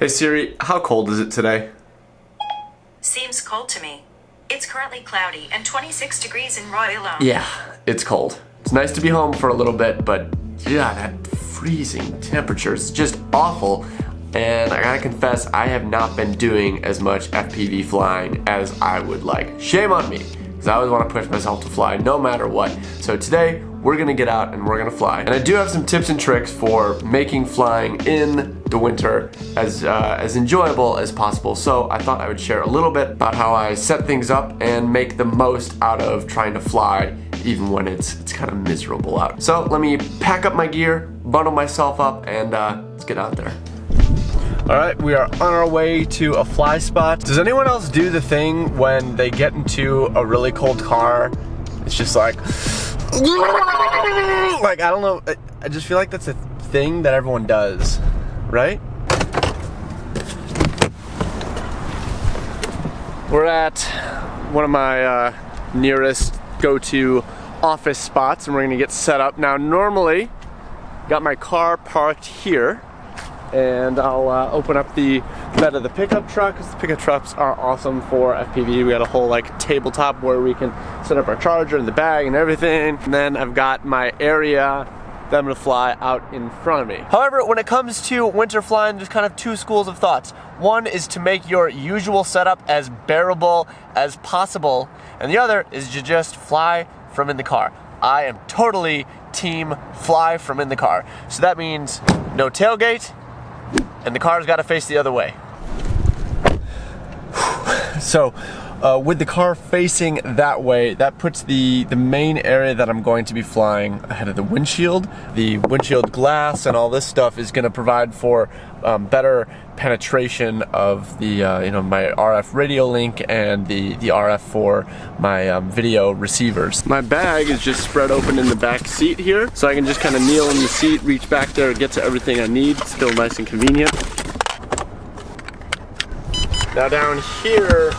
Hey Siri, how cold is it today? Seems cold to me. It's currently cloudy and 26 degrees in Royal. Yeah, it's cold. It's nice to be home for a little bit, but yeah, that freezing temperature is just awful. And I gotta confess, I have not been doing as much FPV flying as I would like. Shame on me, because I always want to push myself to fly no matter what. So today, we're gonna get out and we're gonna fly. And I do have some tips and tricks for making flying in the winter as enjoyable as possible. So I thought I would share a little bit about how I set things up and make the most out of trying to fly even when it's kind of miserable out. So let me pack up my gear, bundle myself up, and let's get out there. All right, we are on our way to a fly spot. Does anyone else do the thing when they get into a really cold car? It's just like I don't know, I just feel like that's a thing that everyone does, right? We're at one of my nearest go-to office spots and we're gonna get set up. Now normally, got my car parked here and I'll open up the bed of the pickup truck, because the pickup trucks are awesome for FPV. We got a whole like tabletop where we can set up our charger and the bag and everything. And then I've got my area that I'm gonna fly out in front of me. However, when it comes to winter flying, there's kind of two schools of thoughts. One is to make your usual setup as bearable as possible, and the other is to just fly from in the car. I am totally team fly from in the car. So that means no tailgate, and the car's got to face the other way. So with the car facing that way, that puts the main area that I'm going to be flying ahead of the windshield. The windshield glass and all this stuff is going to provide for better penetration of the my RF radio link and the RF for my video receivers. My bag is just spread open in the back seat here, so I can just kind of kneel in the seat, reach back there, get to everything I need. Still nice and convenient. Now down here,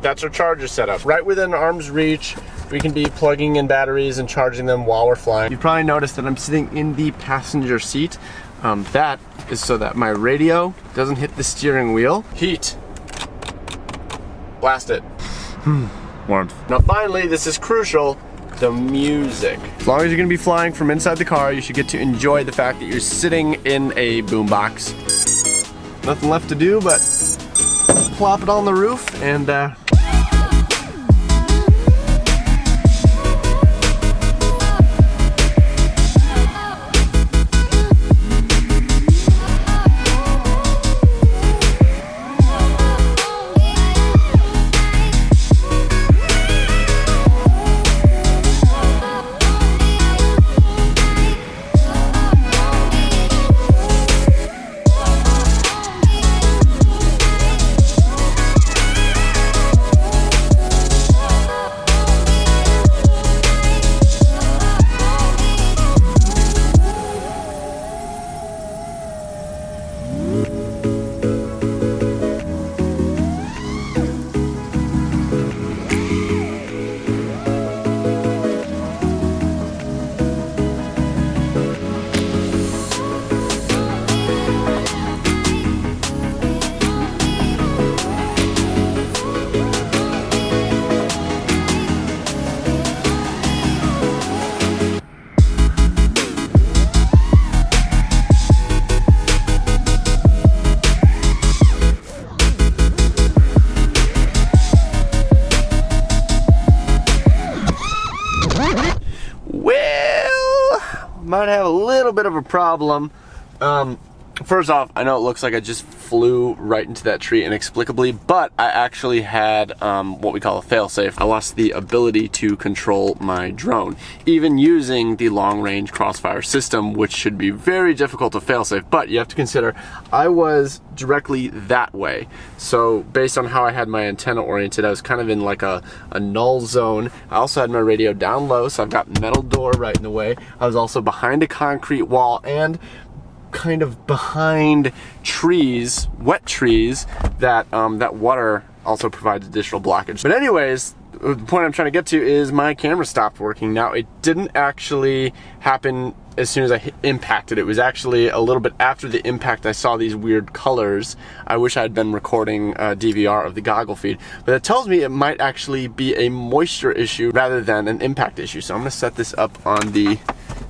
that's our charger setup. Right within arm's reach, we can be plugging in batteries and charging them while we're flying. You probably noticed that I'm sitting in the passenger seat. That is so that my radio doesn't hit the steering wheel. Heat. Blast it. Warmth. Now finally, this is crucial, the music. As long as you're gonna be flying from inside the car, you should get to enjoy the fact that you're sitting in a boombox. Nothing left to do but plop it on the roof and might have a little bit of a problem. First off, I know it looks like I just flew right into that tree inexplicably, but I actually had what we call a failsafe. I lost the ability to control my drone, even using the long-range crossfire system, which should be very difficult to failsafe. But you have to consider, I was directly that way. So based on how I had my antenna oriented, I was kind of in like a null zone. I also had my radio down low, so I've got metal door right in the way. I was also behind a concrete wall and kind of behind trees, wet trees, that that water also provides additional blockage. But anyways, the point I'm trying to get to is my camera stopped working. Now, it didn't actually happen as soon as I impacted. It was actually a little bit after the impact I saw these weird colors. I wish I had been recording DVR of the goggle feed, but that tells me it might actually be a moisture issue rather than an impact issue. So I'm gonna set this up on the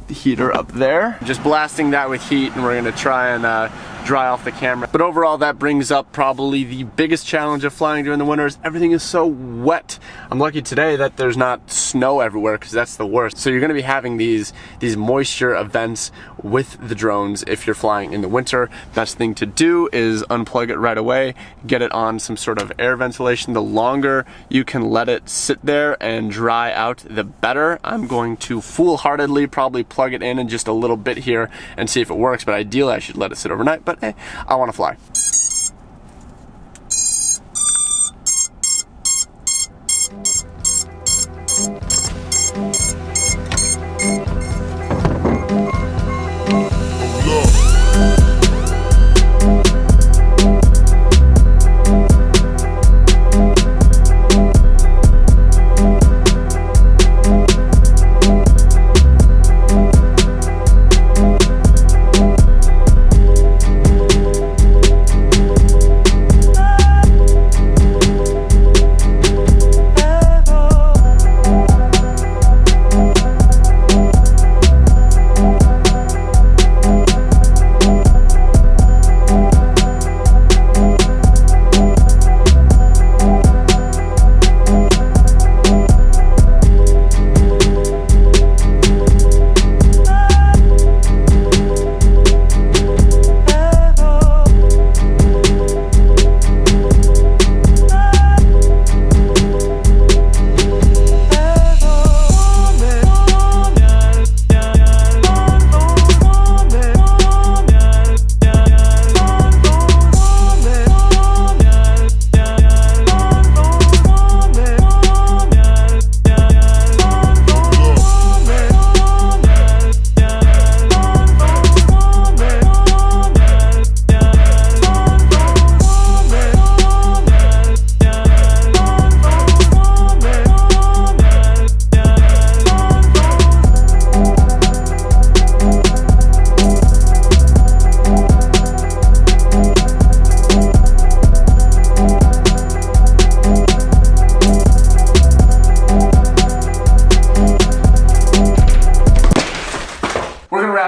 heater up there. Just blasting that with heat, and we're gonna try and dry off the camera. But overall, that brings up probably the biggest challenge of flying during the winter is everything is so wet. I'm lucky today that there's not snow everywhere, because that's the worst. So you're gonna be having these moisture events with the drones if you're flying in the winter. Best thing to do is unplug it right away, get it on some sort of air ventilation. The longer you can let it sit there and dry out, the better. I'm going to foolhardily probably plug it in just a little bit here and see if it works, but ideally I should let it sit overnight, but hey, I want to fly.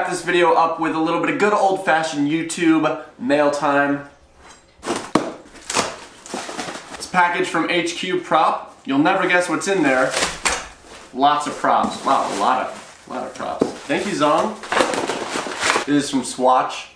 This video up with a little bit of good old-fashioned YouTube mail time. It's a package from HQ Prop. You'll never guess what's in there. Lots of props. Wow, a lot of props. Thank you, Zong. This is from Swatch.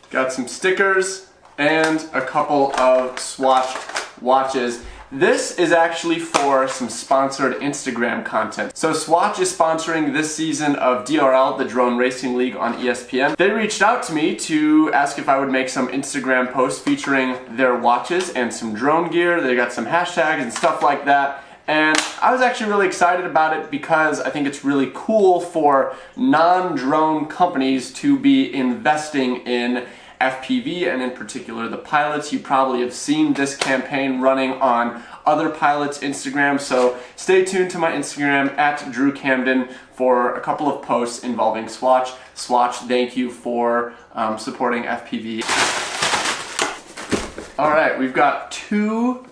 Got some stickers and a couple of Swatch watches. This is actually for some sponsored Instagram content. So Swatch is sponsoring this season of DRL, the Drone Racing League on ESPN. They reached out to me to ask if I would make some Instagram posts featuring their watches and some drone gear. They got some hashtags and stuff like that. And I was actually really excited about it because I think it's really cool for non-drone companies to be investing in FPV, and in particular the pilots. You probably have seen this campaign running on other pilots' Instagram, so stay tuned to my Instagram at DrewCamden for a couple of posts involving Swatch. Swatch, thank you for supporting FPV. Alright, we've got 2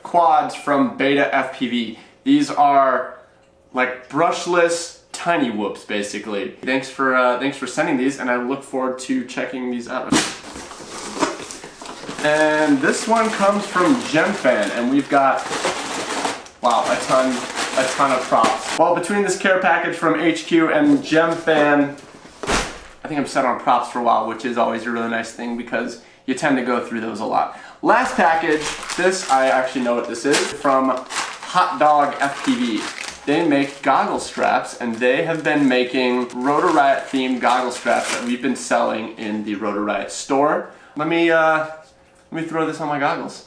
quads from Beta FPV. These are like brushless tiny whoops, basically. Thanks for sending these, and I look forward to checking these out. And this one comes from GemFan, and we've got, wow, a ton of props. Well, between this care package from HQ and GemFan, I think I'm set on props for a while, which is always a really nice thing because you tend to go through those a lot. Last package, this, I actually know what this is, from Hot Dog FPV. They make goggle straps, and they have been making Rotor Riot themed goggle straps that we've been selling in the Rotor Riot store. Let me throw this on my goggles.